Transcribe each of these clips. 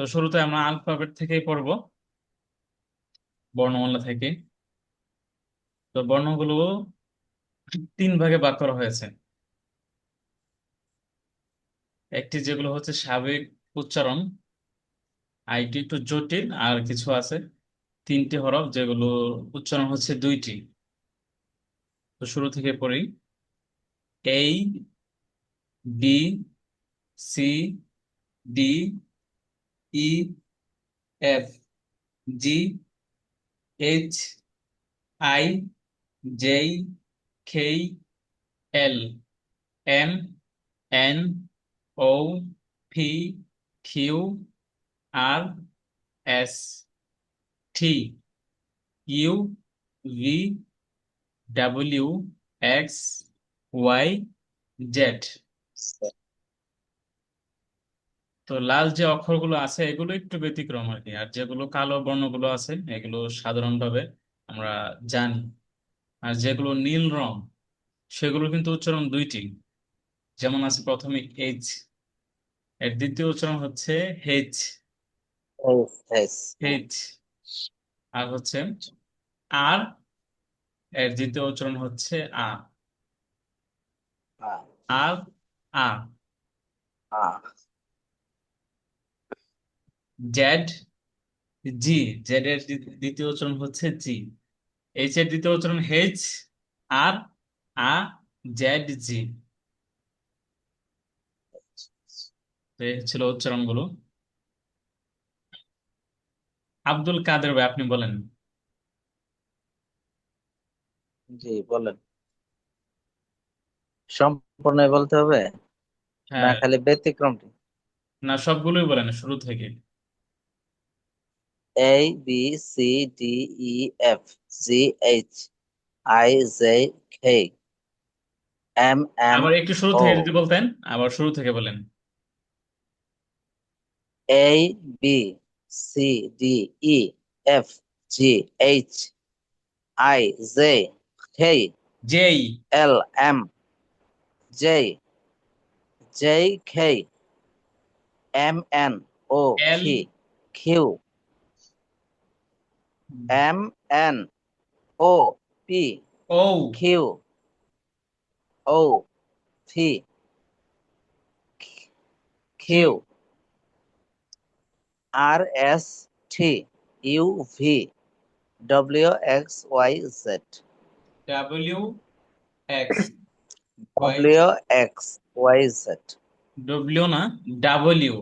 তো শুরুতে আমরা আলফাবেট থেকেই পড়বো, বর্ণমালা থেকে। তো বর্ণগুলো তিন ভাগে ভাগ করা হয়েছে। একটি যেগুলো হচ্ছে স্বাভাবিক উচ্চারণ, আরেকটি একটু জটিল, আর কিছু আছে তিনটি হরফ যেগুলো উচ্চারণ হচ্ছে দুইটি। তো শুরু থেকে পড়ি। A, B, C, D, E, F, G, H, I, J, K, L, M, N, O, P, Q, R, S, T, U, V, W, X, Y, Z. তো লাল যে অক্ষরগুলো আছে এগুলো একটু ব্যতিক্রম আর কি, আর যেগুলো কালো বর্ণগুলো আছে এগুলো সাধারণভাবে আমরা জানি। আর যেগুলো নীল রং সেগুলো কিন্তু উচ্চারণ দুইটি। যেমন আছে প্রথমে এইচ, এর দ্বিতীয় উচ্চারণ হচ্ছে হেচ, হেস। হেচ। আর হচ্ছে আর, এর দ্বিতীয় উচ্চারণ হচ্ছে আ, আ আর, আ। আ জেড, জি, জেড এর দ্বিতীয় উচ্চারণ হচ্ছে জি। এইচ এর দ্বিতীয় উচ্চারণ হেচ, আর, আ, জেড, জি। তো এই ছিল উচ্চারণ গুলো। আব্দুল কাদের ভাই, আপনি বলেন। জি বলেন। সম্পূর্ণ বলতে হবে না হ্যাঁ, খালি ব্যতিক্রমটি? না সবগুলোই বলেন শুরু থেকে। A B C D E F G H I J K M N আবার একটু শুরু ও থেকে যদি বলতেন, আবার শুরু থেকে বলেন। A B C D E F G H I J K J, L M J J K M N O L, P Q M N O P O, Q O P Q, Q R S T U V W X Y Z W, X, Y, W X Y Z W না, W.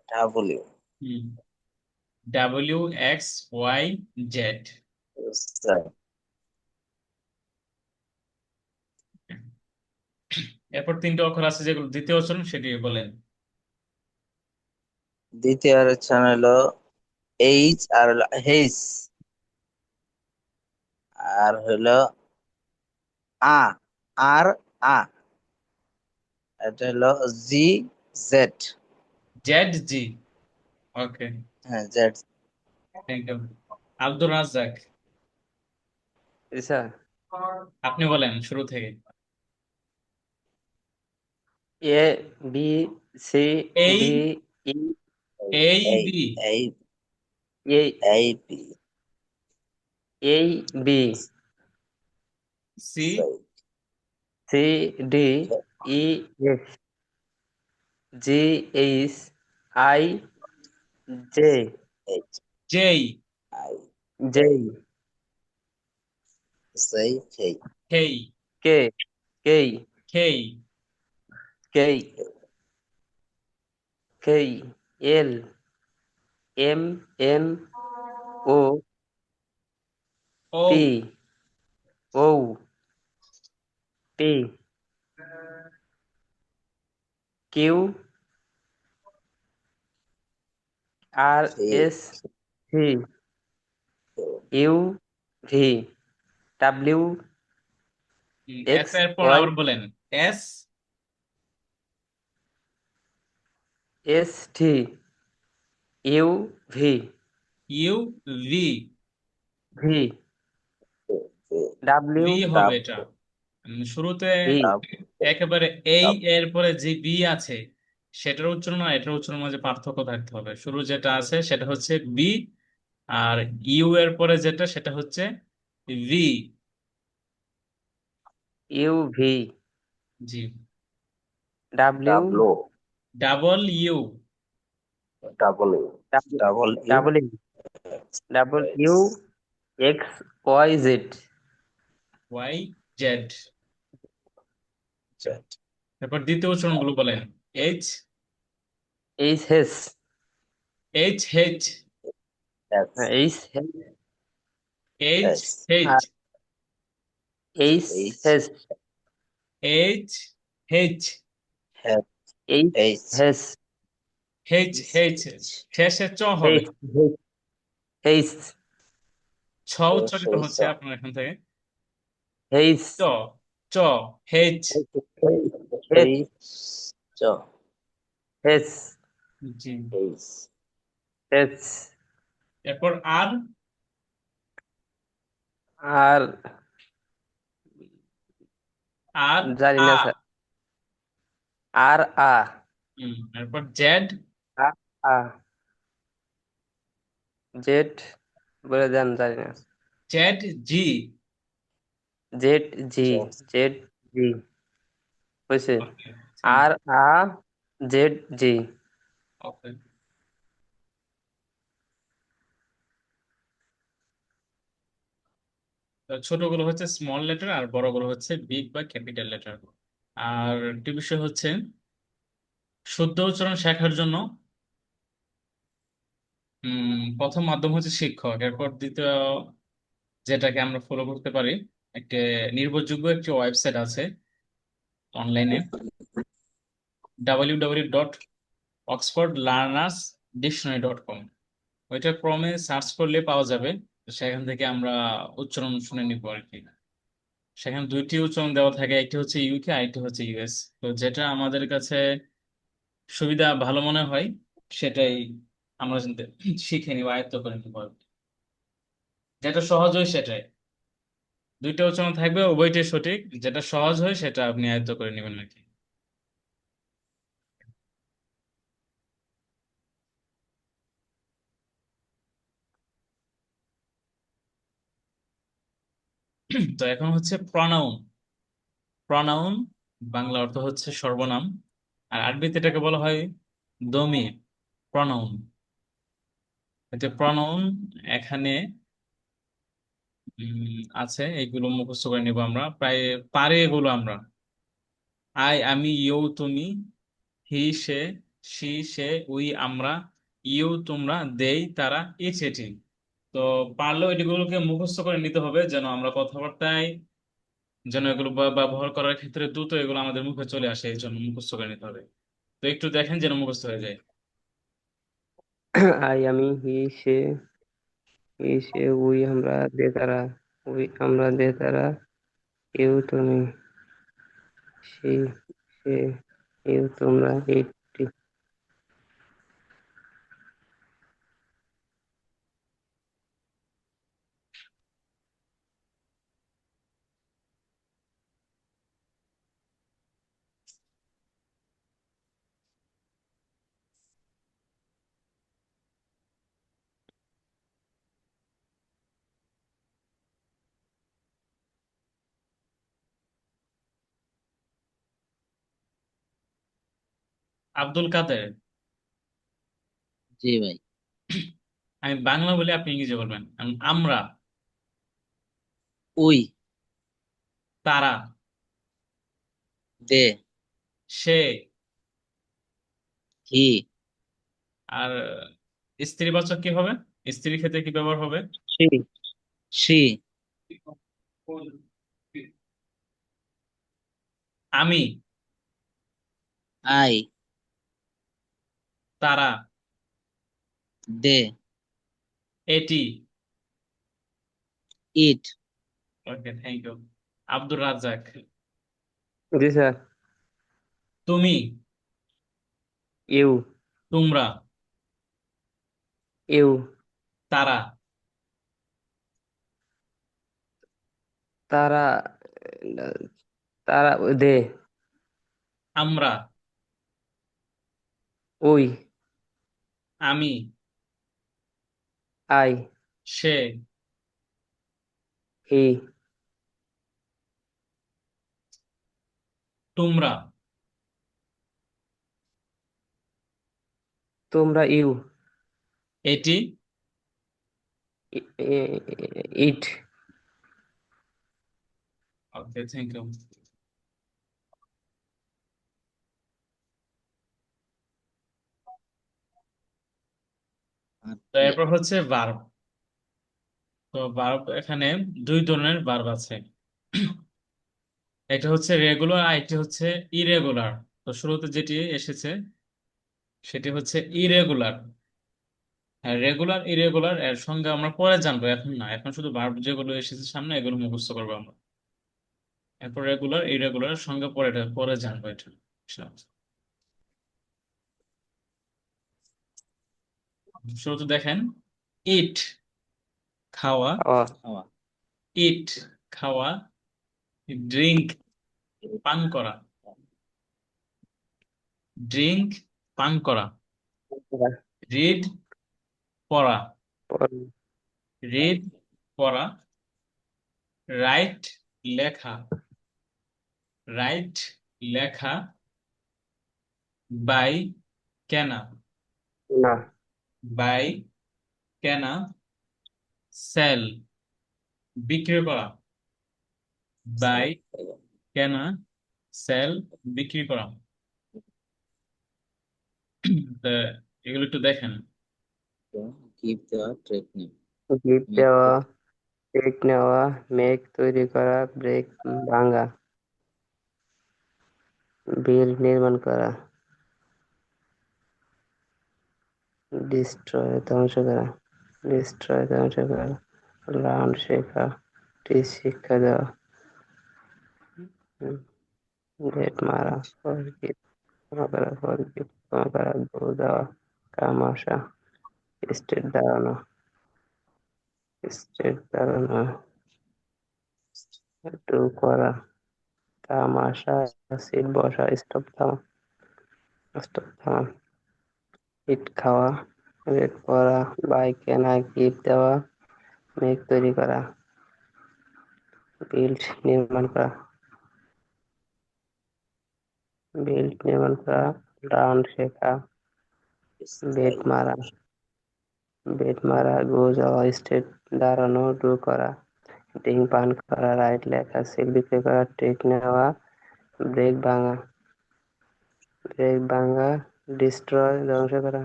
W W, X, Y, Z. Z. এরপর তিনটে অক্ষর আছে যেগুলো দ্বিতীয় উচ্চারণ, সেটি বলেন। দ্বিতীয় হচ্ছে হলো এইচ আর হলো এইচ আর হলো আ আর আ এটা হলো জি জেড। জেড, জি। ওকে, হ্যাঁ Z. Thank you. Abdur Razzak, আচ্ছা, আপনি বলেন শুরু থেকে। এ বি সি এই, ডি ই এই, এই বি, এই এই এই পি এই B C, C D E F G H I J H J, I J সেই সেই কে হেই, কে হেই, K K L M N O P O, O P Q R C S V U V W S X এর পর Y আবার বলেন। S, S T U V U, V, V W V হবে এটা। W শুরুতে V একেবারে এই, এর পরে যে বি আছে সেটার উচ্চারণ আর এটার উচ্চারণ মাঝে পার্থক্য থাকতে হবে। শুরু যেটা আছে সেটা হচ্ছে বি, আর ইউ এর পরে যেটা সেটা হচ্ছে V. U V. G. W. Double double U. Double double U double U. Double U X Y Z. Y Z. Z তারপর দ্বিতীয় উচ্চারণ গুলো বলেন। H. H S. H H. S H H S H. H H S. H H. H H S. H H. শেষে চ হবে। H H ছ উচ্চারিত হচ্ছে আপনার এখান থেকে। এইচ চ। চ। এইচ। এস এইচ চ G. S G. H S. এরপর আর। আর আর জানি আ। না স্যার। আর আ। এরপর জেড। আ আ জেড বলে দেন, জানি না। জেড জি। জেড জি। জেড জেড জি হয়েছে। ওকে। আর আ জেড জি। ওকে। তো ছোটগুলো হচ্ছে স্মল লেটার আর বড়গুলো হচ্ছে বিগ বা ক্যাপিটাল লেটার। আর একটি বিষয় হচ্ছে শুদ্ধ উচ্চারণ শেখার জন্য প্রথম মাধ্যম হচ্ছে শিক্ষক, এরপর দ্বিতীয় যেটাকে আমরা ফলো করতে পারি, একটা নির্ভরযোগ্য একটি ওয়েবসাইট আছে অনলাইনে, www.oxfordlearnersdictionary.com। ওইটা ক্রমে সার্চ করলে পাওয়া যাবে। তো সেখান থেকে আমরা উচ্চারণ শুনে নিব আর কি। সেখানে দুইটি উচ্চারণ দেওয়া থাকে, একটি হচ্ছে ইউকে আর একটি হচ্ছে ইউএস। তো যেটা আমাদের কাছে সুবিধা ভালো মনে হয় সেটাই আমরা শিখে নিব, আয়ত্ত করে নিব আর কি। যেটা সহজ হয় সেটাই, দুইটা উচ্চারণ থাকবে, উভয়টাই সঠিক, যেটা সহজ হয় সেটা আপনি আয়ত্ত করে নেবেন আর কি। তো এখন হচ্ছে প্রনাউন। প্রনাউন বাংলা অর্থ হচ্ছে সর্বনাম, আর আরবিতে এটাকে বলা হয় দমির। প্রনাউন। এতে প্রনাউন এখানে আছে, এইগুলো মুখস্থ করে নিব আমরা, প্রায় পারে এগুলো আমরা। আই আমি, ইউ তুমি, হি সে, সি সে, উই আমরা, ইউ তোমরা, দেই তারা, ইট এটি। তো পারলেও এগুলোকে মুখস্থ করে নিতে হবে যেন আমরা কথাবার্তায়, যেন এগুলো ব্যবহার করার ক্ষেত্রে দ্রুত এগুলো আমাদের মুখে চলে আসে, এই জন্য মুখস্থ করে নিতে হবে। তো একটু দেখেন যেন মুখস্থ হয়ে যায়। আই আমি, হি সে উই আমরা, দে তারা, উই আমরা, দে তারা, ইউ তুমি, সি সে, ইউ তোমরা, ইট। আব্দুল কাদের। জি ভাই। আমি বাংলা বলে আপনি ইংরেজি বলবেন। আমরা। উই তারা। দে সে। হি আর স্ত্রীবাচক কি হবে? স্ত্রীর ক্ষেত্রে কি ব্যবহার হবে? সি সি আমি। আই তারা। দে এটি। It okay, thank you. Abdur Razzak. জি স্যার। তুমি। ইউ তোমরা। ইউ তারা। তারা। তারা দে আমরা। উই, আমি, আই, সে, হি, তোমরা, তোমরা, ইউ, এটি, ইট, ওকে, থ্যাংক ইউ। আর তো কি? এরপর হচ্ছে ভার্ব। তো ভার্ব এখানে দুই ধরনের ভার্ব আছে। এটা হচ্ছে রেগুলার আর এটি হচ্ছে ইরেগুলার। তো শুরুতে যেটি এসেছে সেটি হচ্ছে ইরেগুলার। হ্যাঁ, রেগুলার ইরেগুলার এর সঙ্গে আমরা পরে জানবো, এখন না, এখন শুধু ভার্ব যেগুলো এসেছে সামনে এগুলো মুখস্থ করবো আমরা। এরপর রেগুলার ইরেগুলার সঙ্গে পরে জানবো এটা। শুরুতে দেখেন, ইট খাওয়া, খাওয়া, খাওয়া, ইট খাওয়া, ড্রিঙ্ক পান করা, ড্রিঙ্ক পান করা, পড়া, রিড পড়া, পড়া, রিড পড়া, রাইট লেখা, রাইট লেখা, বাই কেনা, না, বাই কেনা, সেল বিক্রি করা, বাই কেনা, সেল বিক্রি করা। তা এগুলো একটু দেখেন। গিভ দেওয়া, ট্রেড নেম, গিফট মেক দেওয়া, তৈরি, কেক নেওয়া, মেক তৈরি করা, ব্রেক ভাঙা, বিল্ড নির্মাণ করা, ডিস্ট্রয় ধ্বংস করা, ডিস্ট্রয় ধ্বংস করা, লার্ন শেখা, টিচ শিক্ষা দেওয়া, গেট মারা, ফরগিভ ক্ষমা করা, ফরগিভ ক্ষমা করা, গো দেওয়া, কাম আসা, স্টেট দাঁড়ানো, স্টেট দাঁড়ানো, ডু করা, কাম আসা, সিট বসা, স্টপ থামা, স্টপ থামা, ইট খাওয়া, রেড পরা, বাই কেনা, গিফট দেওয়া, মেঘ তৈরি করা, বিল্ড নির্মাণ করা, বিল্ড নির্মাণ করা, রাউন্ড শেখা, বেড স্টাইল, মারা, বেড মারা, গো যাওয়া, স্টেট দাঁড়ানো, ডু করা, ডিং পান করা, রাইট লেখা, সেল বিক্রি করা, টেক নেওয়া, ব্রেক ভাঙা, ব্রেক ভাঙা, ডিস্ট্রয় ধ্বংস করা,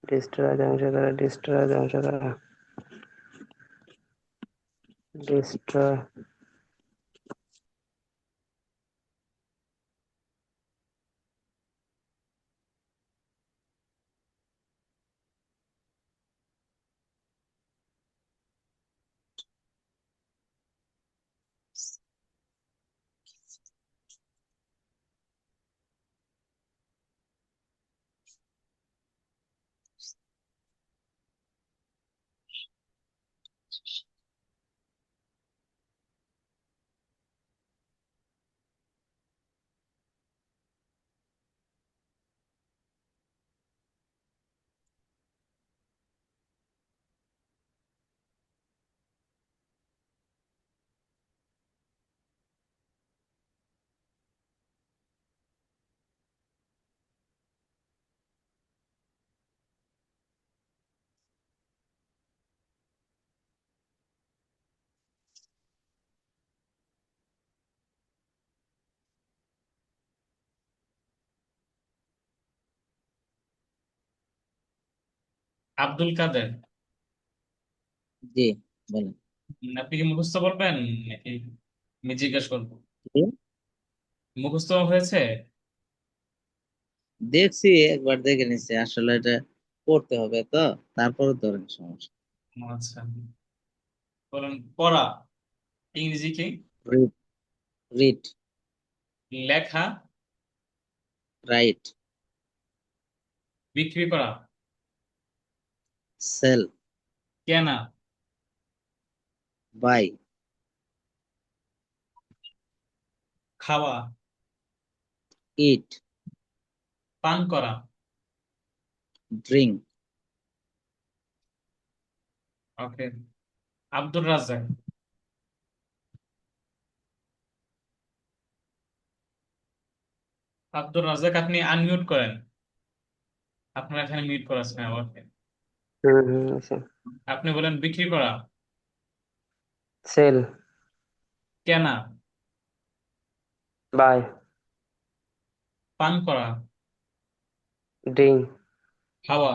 ডিস্ট্রয় ধ্বংস করা, ডিস্ট্রয় ধ্বংস করা, ডিস্ট্রয়। আব্দুল কাদের, জি বলেন। আপনি কি মুখস্থ বলবেন নাকি আমি জিজ্ঞেস করবো? জি? মুখস্থ হয়েছে? দেখছি, একবার দেখে নিচ্ছি, আসলে এটা পড়তে হবে তো, তারপরে ধরেন সমস্যা। আচ্ছা, বলুন পড়া, ইংরেজি কি? রিড, রিড, লেখা, রাইট, বিক্রি করা, সেল, কেনা, বাই, খাওয়া, ইট, পান করা, drink, ওকে, আব্দুর রাজ্জাক। আব্দুর রাজ্জাক, আপনি আনমিউট করেন। আপনার এখানে মিউট করা আছে না, ওকে। আছে। আপনি বলেন বিক্রি করা। সেল, কেনা। বাই, পান করা। ড্রিঙ্ক, খাওয়া।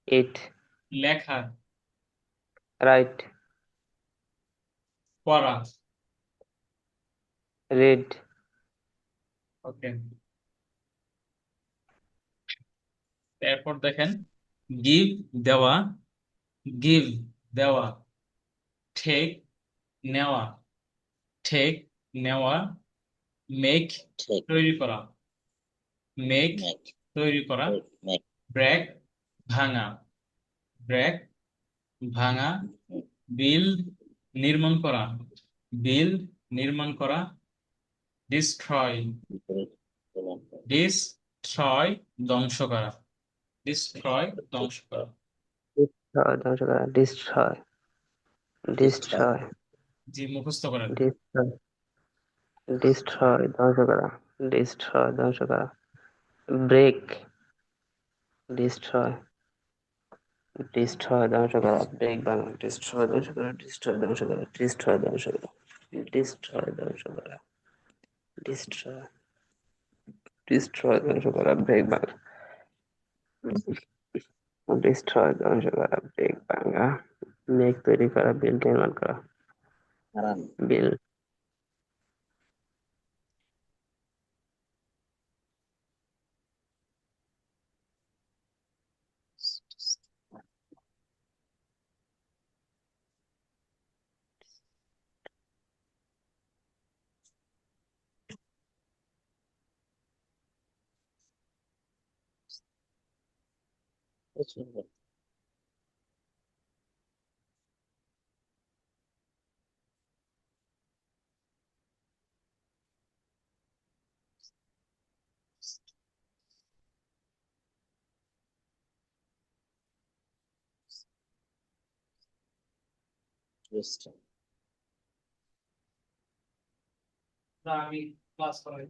ইট, লেখা। রাইট, পড়া। রিড, ওকে, এরপর দেখেন, গিভ, দেওয়া। গিভ, দেওয়া। টেক, নেওয়া। টেক, নেওয়া। মেক, take, তৈরি করা। মেক, make, তৈরি করা। make, ব্রেক, ভাঙা। ব্রেক, ভাঙা। mm, বিল্ড, নির্মাণ করা। বিল্ড, নির্মাণ করা। ডিস্ট্রয়, break, ডিস্ট্রয়, ধ্বংস করা। ডিস্ট্রয়, ধ্বংস করা। ডিস্ট্রয়, ধ্বংস করা, ডিস্ট্রয়, destroy, ডিস্ট্রয়, জি, মুখস্থ করেন। ডিস্ট্রয়, ডিস্ট্রয়, ধ্বংস করা, ডিস্ট্রয়, ধ্বংস করা, ব্রেক, ডিস্ট্রয়, ডিস্ট্রয়, ধ্বংস করা, ব্রেক বাংলা, ডিস্ট্রয়, ধ্বংস করা, ডিস্ট্রয়, ধ্বংস করা, ডিস্ট্রয়, ধ্বংস করা, ডিস্ট্রয়, ধ্বংস করা, ডিস্ট্রয়, ডিস্ট্রয়, ধ্বংস করা, ব্রেক বাংলা, ডিস্ট্রয়, ধ্বংস করা, ব্রেক ভাঙা, মেঘ তৈরি করা, বিল্ড নির্মাণ করা, run, বিল, destroy, না, আমি ক্লাস করাই।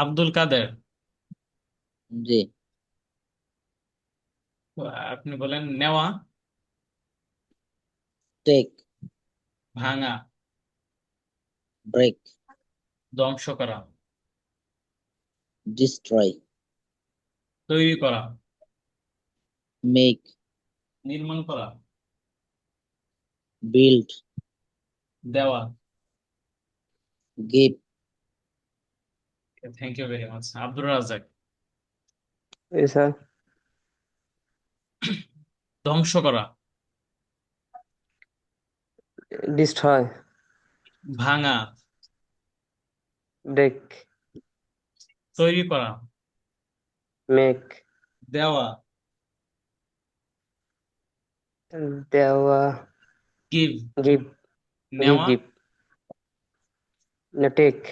আব্দুল কাদের। জি, তো আপনি বলেন নেওয়া। take, ভাঙা। break, ধ্বংস করা। destroy, তৈরি করা। make, নির্মাণ করা। build, দেওয়া। give, thank you very much, Abdur Razzaq. Yes, sir. ধ্বংস করা, Destroy. ভাঙা, Break. তৈরি করা, Make. দেওয়া, দেওয়া, গিভ, give, নেওয়া। give. No, take.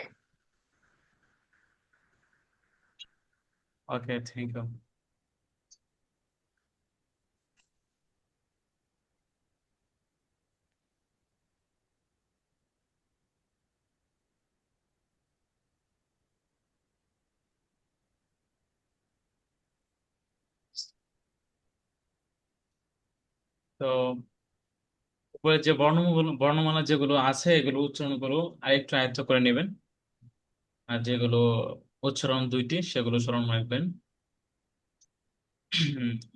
Okay, thank you. তো উপরে যে বর্ণমালা যেগুলো আছে এগুলো উচ্চারণ গুলো আরেকটু আয়ত্ত করে নেবেন, আর যেগুলো উচ্চারণ দুইটি সেগুলো স্মরণ রাখবেন।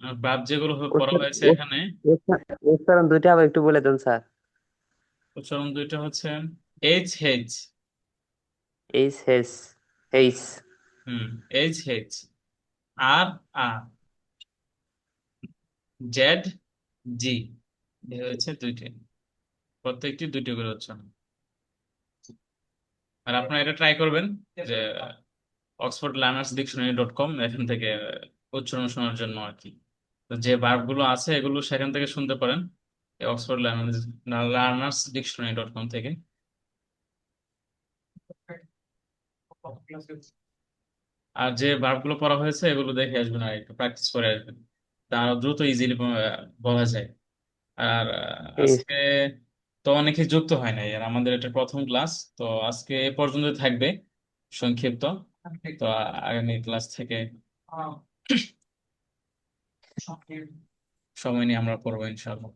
আর ভাব যেগুলো পড়া উচ্চারণ হয়েছে এখানে, উচ্চারণ দুইটা আবার একটু বলে দেন স্যার। উচ্চারণ দুইটা হচ্ছে H H. H S H হুম, H H, R R, Z G, এ হচ্ছে দুইটি, প্রত্যেকটি দুইটি করে উচ্চারণ। আর আপনারা এটা ট্রাই করবেন যে oxfordlearnersdictionary.com এখান থেকে উচ্চারণ শোনার জন্য আর কি। তো যে ভার্ব গুলো আছে এগুলো সেখান থেকে শুনতে পারেন, Oxford learners dictionary dot com থেকে। আর যে ভার্ব গুলো পড়া হয়েছে এগুলো দেখে আসবেন আর একটু প্র্যাকটিস করে আসবেন, তা আরো দ্রুত ইজিলি বলা যায়। আর এইচ। আজকে তো অনেকে যুক্ত হয় নাই, আর আমাদের এটা প্রথম ক্লাস, তো আজকে এ পর্যন্ত থাকবে সংক্ষিপ্ত। তো আগামী ক্লাস থেকে সময় নিয়ে আমরা পড়বো ইনশাআল্লাহ।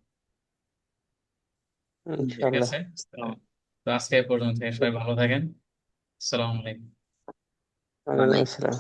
ঠিক ইনশাল্লাহ। আছে, তো আজকে এ পর্যন্ত, সবাই ভালো থাকেন। আসসালামু আলাইকুম। ওয়ালাইকুম আসসালাম।